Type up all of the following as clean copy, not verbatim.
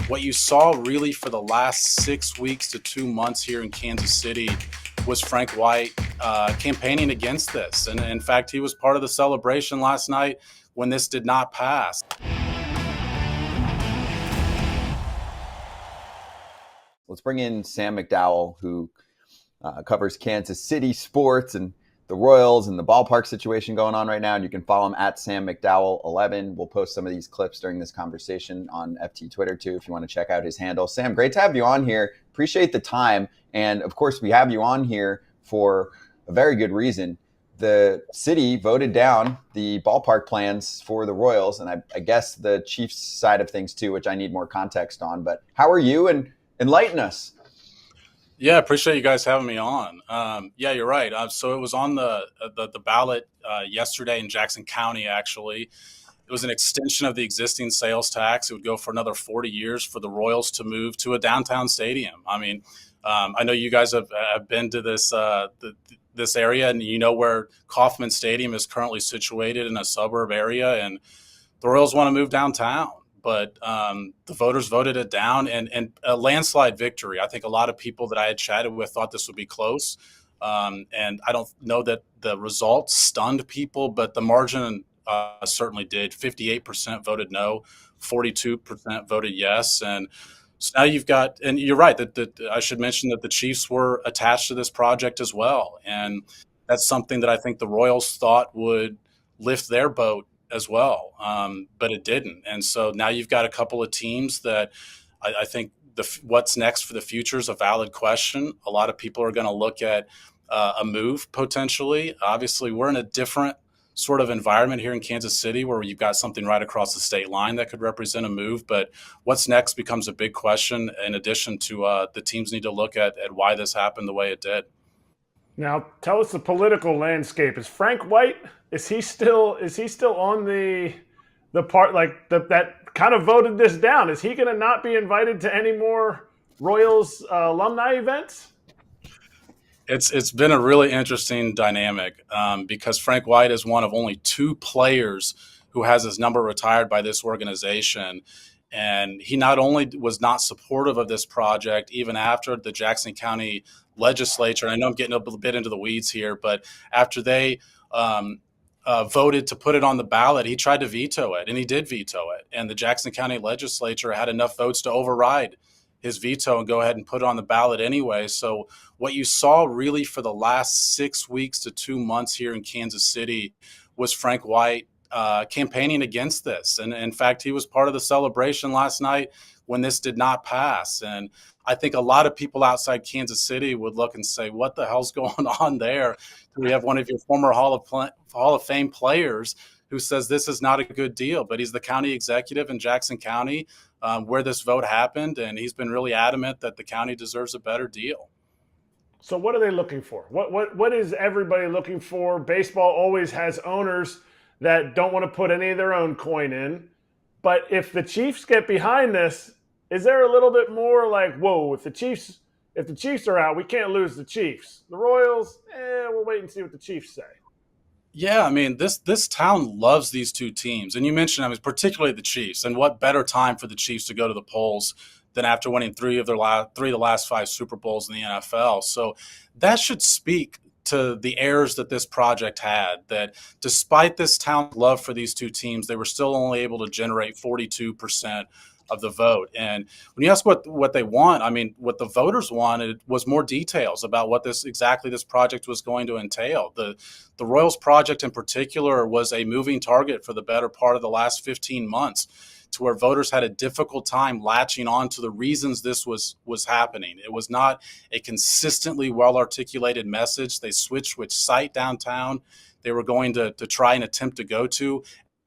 what you saw really for the last 6 weeks to 2 months here in Kansas City was Frank White campaigning against this. And in fact, he was part of the celebration last night when this did not pass. Let's bring in Sam McDowell, who covers Kansas City sports and the Royals and the ballpark situation going on right now. And you can follow him at Sam McDowell11. We'll post some of these clips during this conversation on FT Twitter too, if you want to check out his handle. Sam, great to have you on here. Appreciate the time. And of course, we have you on here for a very good reason. The city voted down the ballpark plans for the Royals, and I guess the Chiefs side of things too, which I need more context on. But how are you? And enlighten us. Yeah, appreciate you guys having me on. Yeah, you're right. So it was on the ballot yesterday in Jackson County, actually. It was an extension of the existing sales tax. It would go for another 40 years for the Royals to move to a downtown stadium. I mean, I know you guys have been to this area, and you know where Kauffman Stadium is currently situated in a suburb area, and the Royals want to move downtown. But the voters voted it down, and a landslide victory. I think a lot of people that I had chatted with thought this would be close. And I don't know that the results stunned people, but the margin certainly did. 58% voted no, 42% voted yes. And so now you've got, and you're right, that I should mention that the Chiefs were attached to this project as well. And that's something that I think the Royals thought would lift their boat as well, but it didn't. And so now you've got a couple of teams that I think what's next for the future is a valid question. A lot of people are going to look at a move potentially. Obviously, we're in a different sort of environment here in Kansas City where you've got something right across the state line that could represent a move. But what's next becomes a big question, in addition to the teams need to look at why this happened the way it did. Now, tell us the political landscape. Is Frank White, is he still on the part that kind of voted this down? Is he going to not be invited to any more Royals alumni events? It's been a really interesting dynamic because Frank White is one of only two players who has his number retired by this organization. And he not only was not supportive of this project, even after the Jackson County legislature, and I know I'm getting a bit into the weeds here, but after they voted to put it on the ballot, he tried to veto it, and he did veto it. And the Jackson County legislature had enough votes to override his veto and go ahead and put it on the ballot anyway. So what you saw really for the last 6 weeks to 2 months here in Kansas City was Frank White campaigning against this. And in fact, he was part of the celebration last night when this did not pass. And I think a lot of people outside Kansas City would look and say, what the hell's going on there? We have one of your former Hall of Fame players who says this is not a good deal, but he's the county executive in Jackson County where this vote happened. And he's been really adamant that the county deserves a better deal. So what are they looking for? What is everybody looking for? Baseball always has owners that don't want to put any of their own coin in. But if the Chiefs get behind this, is there a little bit more like, whoa, if the Chiefs are out, we can't lose the Chiefs. The Royals, we'll wait and see what the Chiefs say. Yeah, I mean, this town loves these two teams. And you mentioned, I mean, particularly the Chiefs. And what better time for the Chiefs to go to the polls than after winning three of the last 5 Super Bowls in the NFL. So that should speak to the errors that this project had, that despite this town's love for these two teams, they were still only able to generate 42% of the vote. And when you ask what they want, I mean, what the voters wanted was more details about what this project was going to entail. The Royals project in particular was a moving target for the better part of the last 15 months, to where voters had a difficult time latching on to the reasons this was happening. It was not a consistently well-articulated message. They switched which site downtown they were going to try and attempt to go to.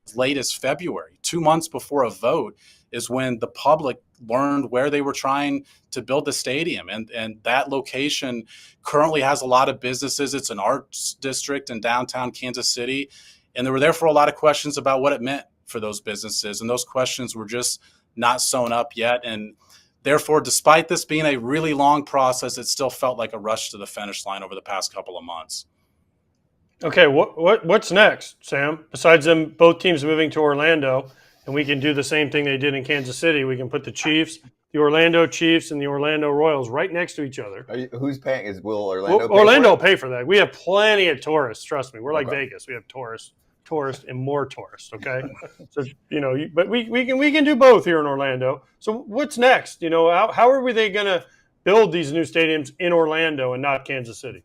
As late as February, 2 months before a vote, is when the public learned where they were trying to build the stadium. And that location currently has a lot of businesses. It's an arts district in downtown Kansas City. And there were therefore a lot of questions about what it meant for those businesses. And those questions were just not sewn up yet. And therefore, despite this being a really long process, it still felt like a rush to the finish line over the past couple of months. Okay, what's next, Sam? Besides them, both teams moving to Orlando, and we can do the same thing they did in Kansas City. We can put the Chiefs, the Orlando Chiefs, and the Orlando Royals right next to each other. Who's paying? Will Orlando pay Orlando will for it? pay for that. We have plenty of tourists. Trust me. We're like Okay. Vegas. We have tourists, and more tourists. Okay, so but we can do both here in Orlando. So what's next? How are they going to build these new stadiums in Orlando and not Kansas City?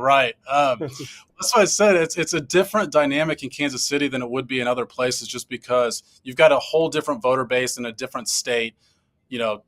Right. That's why I said it's a different dynamic in Kansas City than it would be in other places, just because you've got a whole different voter base in a different state,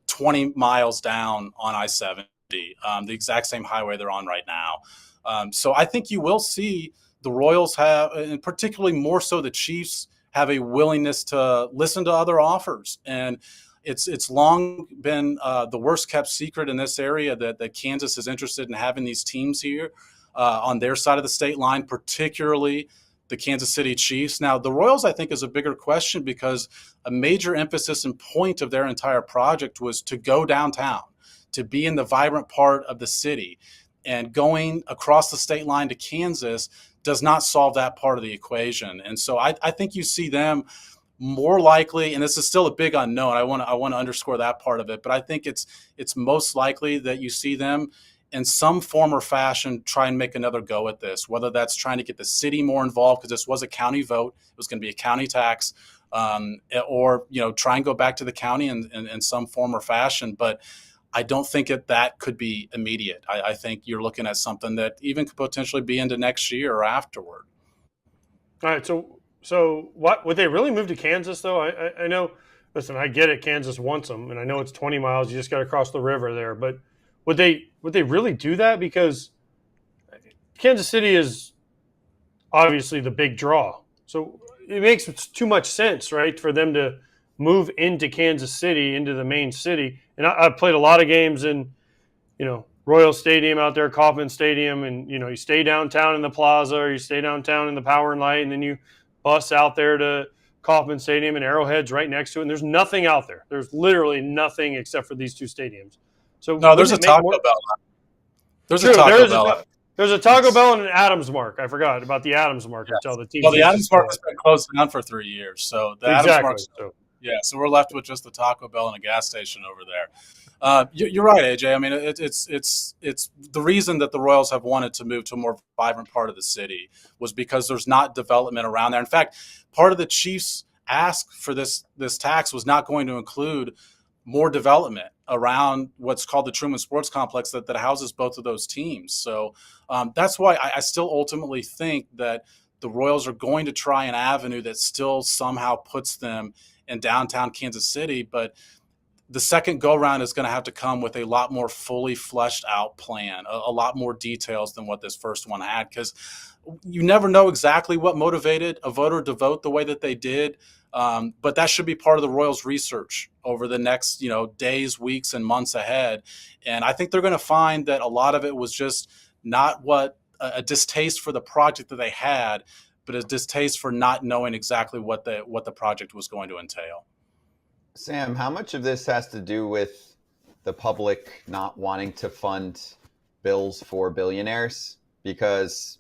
20 miles down on I-70, the exact same highway they're on right now. So I think you will see the Royals have, and particularly more so the Chiefs, have a willingness to listen to other offers. And it's long been the worst kept secret in this area that Kansas is interested in having these teams here on their side of the state line, particularly the Kansas City Chiefs. Now, the Royals, I think, is a bigger question because a major emphasis and point of their entire project was to go downtown, to be in the vibrant part of the city. And going across the state line to Kansas does not solve that part of the equation. And so I think you see them more likely, and this is still a big unknown. I want to underscore that part of it, but I think it's most likely that you see them in some form or fashion try and make another go at this, whether that's trying to get the city more involved because this was a county vote, it was going to be a county tax, or try and go back to the county in some form or fashion. But I don't think that could be immediate. I think you're looking at something that even could potentially be into next year or afterward. All right, so what would they really move to Kansas though? I know. Listen, I get it. Kansas wants them, and I know it's 20 miles. You just got to cross the river there. But would they really do that? Because Kansas City is obviously the big draw. So it makes too much sense, right, for them to move into Kansas City, into the main city. And I've played a lot of games in, Royal Stadium out there, Kauffman Stadium, and you stay downtown in the Plaza, or you stay downtown in the Power and Light, and then you bus out there to Kauffman Stadium, and Arrowhead's right next to it. And there's nothing out there. There's literally nothing except for these two stadiums. So no, there's a Taco Bell. There's a Taco Bell. There's a Taco Bell and an Adams Mark. I forgot about the Adams Mark until the team. Well, the Adams Mark has been closed down for 3 years, so the Adams Mark. So we're left with just the Taco Bell and a gas station over there. You're right, AJ. I mean, it's the reason that the Royals have wanted to move to a more vibrant part of the city was because there's not development around there. In fact, part of the Chiefs' ask for this tax was not going to include more development around what's called the Truman Sports Complex that houses both of those teams. So that's why I still ultimately think that the Royals are going to try an avenue that still somehow puts them in downtown Kansas City, but the second go-round is going to have to come with a lot more fully fleshed out plan, a lot more details than what this first one had, because you never know exactly what motivated a voter to vote the way that they did. But that should be part of the Royals' research over the next, days, weeks, and months ahead. And I think they're going to find that a lot of it was just not a distaste for the project that they had, but a distaste for not knowing exactly what the project was going to entail. Sam, how much of this has to do with the public not wanting to fund bills for billionaires? Because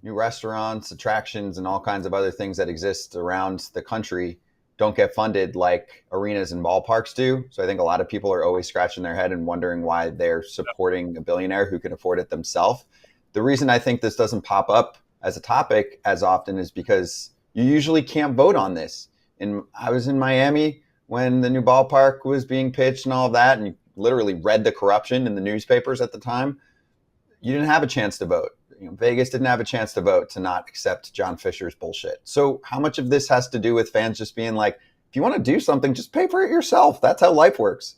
new restaurants, attractions, and all kinds of other things that exist around the country don't get funded like arenas and ballparks do. So I think a lot of people are always scratching their head and wondering why they're supporting a billionaire who can afford it themselves. The reason I think this doesn't pop up as a topic as often is because you usually can't vote on this. And I was in Miami when the new ballpark was being pitched and all of that, and you literally read the corruption in the newspapers at the time. You didn't have a chance to vote. Vegas didn't have a chance to vote to not accept John Fisher's bullshit. So how much of this has to do with fans just being like, if you want to do something, just pay for it yourself. That's how life works.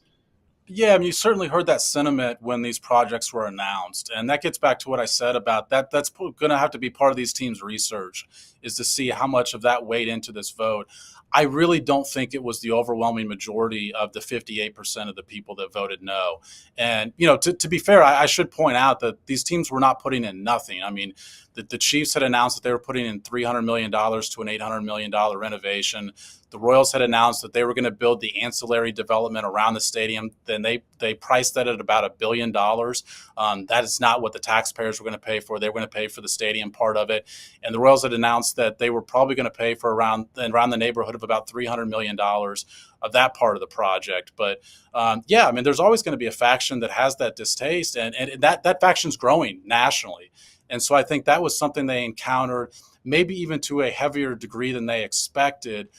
Yeah, I mean, you certainly heard that sentiment when these projects were announced. And that gets back to what I said about that. That's going to have to be part of these teams' research, is to see how much of that weighed into this vote. I really don't think it was the overwhelming majority of the 58% of the people that voted no. And, to be fair, I should point out that these teams were not putting in nothing. I mean, The Chiefs had announced that they were putting in $300 million to an $800 million renovation. The Royals had announced that they were going to build the ancillary development around the stadium. Then they priced that at about $1 billion. That is not what the taxpayers were going to pay for. They were going to pay for the stadium part of it. And the Royals had announced that they were probably going to pay for around the neighborhood of about $300 million of that part of the project. But yeah, I mean, there's always going to be a faction that has that distaste, and that faction's growing nationally. And so I think that was something they encountered, maybe even to a heavier degree than they expected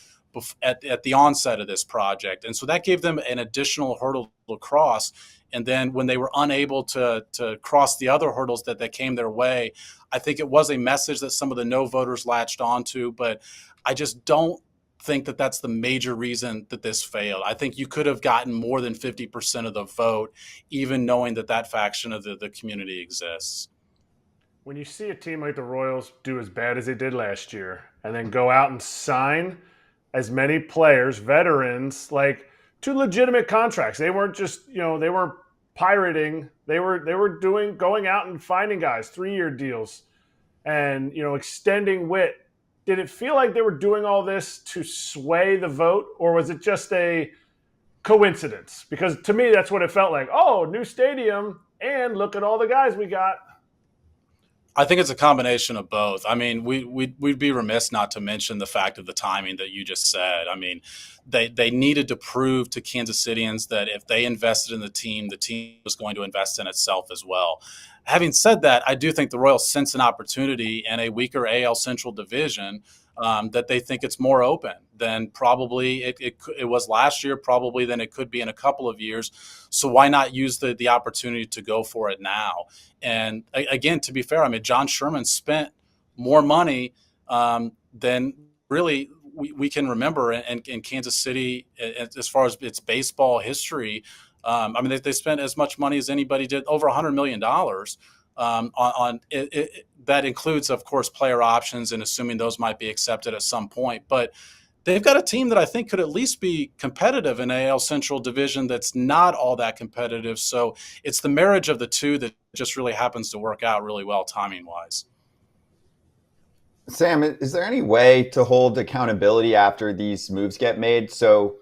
at the onset of this project. And so that gave them an additional hurdle to cross. And then when they were unable to cross the other hurdles that came their way, I think it was a message that some of the no voters latched onto. But I just don't think that that's the major reason that this failed. I think you could have gotten more than 50% of the vote, even knowing that faction of the community exists. When you see a team like the Royals do as bad as they did last year and then go out and sign as many players, veterans, like to legitimate contracts. They weren't just, they weren't pirating. They were going out and finding guys, 3-year deals and, extending Witt. Did it feel like they were doing all this to sway the vote, or was it just a coincidence? Because to me, that's what it felt like. Oh, new stadium, and look at all the guys we got. I think it's a combination of both. I mean, we'd be remiss not to mention the fact of the timing that you just said. I mean, they needed to prove to Kansas Cityans that if they invested in the team was going to invest in itself as well. Having said that, I do think the Royals sense an opportunity in a weaker AL Central division that they think it's more open than probably it was last year, probably than it could be in a couple of years. So why not use the opportunity to go for it now? And again, to be fair, I mean, John Sherman spent more money than really we can remember in Kansas City as far as its baseball history. I mean, they spent as much money as anybody did, over $100 million on it. That includes, of course, player options and assuming those might be accepted at some point. But they've got a team that I think could at least be competitive in AL Central division that's not all that competitive. So it's the marriage of the two that just really happens to work out really well timing-wise. Sam, is there any way to hold accountability after these moves get made? So,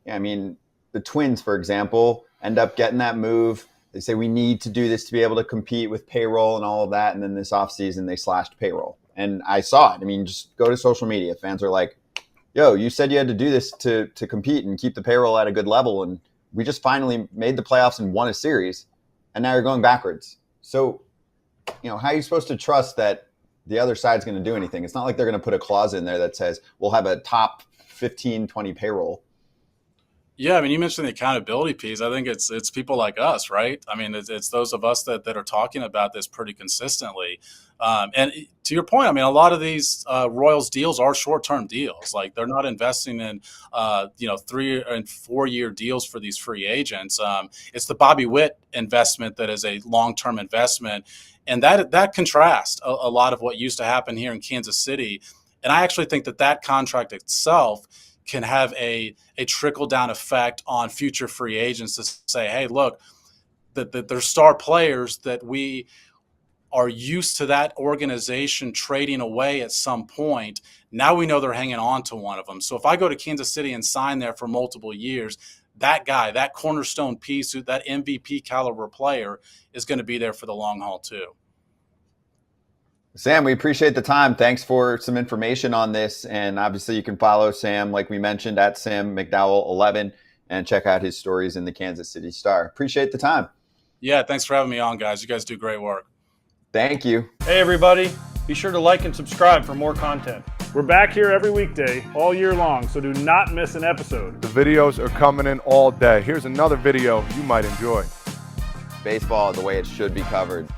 I mean, the Twins, for example, end up getting that move. They say we need to do this to be able to compete with payroll and all of that. And then this offseason, they slashed payroll. And I saw it. I mean, just go to social media. Fans are like, yo, you said you had to do this to compete and keep the payroll at a good level. And we just finally made the playoffs and won a series. And now you're going backwards. So, how are you supposed to trust that the other side's going to do anything? It's not like they're going to put a clause in there that says we'll have a top 15, 20 payroll. Yeah, I mean, you mentioned the accountability piece. I think it's people like us, right? I mean, it's those of us that are talking about this pretty consistently. And to your point, I mean, a lot of these Royals deals are short-term deals. Like they're not investing in 3 and 4 year deals for these free agents. It's the Bobby Witt investment that is a long-term investment, and that contrasts a lot of what used to happen here in Kansas City. And I actually think that contract itself can have a trickle-down effect on future free agents to say, hey, look, that they're star players that we are used to that organization trading away at some point. Now we know they're hanging on to one of them. So if I go to Kansas City and sign there for multiple years, that guy, that cornerstone piece, that MVP caliber player is going to be there for the long haul too. Sam, we appreciate the time. Thanks for some information on this. And obviously you can follow Sam, like we mentioned, at Sam McDowell 11 and check out his stories in the Kansas City Star. Appreciate the time. Yeah, thanks for having me on, guys. You guys do great work. Thank you. Hey, everybody. Be sure to like and subscribe for more content. We're back here every weekday, all year long, so do not miss an episode. The videos are coming in all day. Here's another video you might enjoy. Baseball the way it should be covered.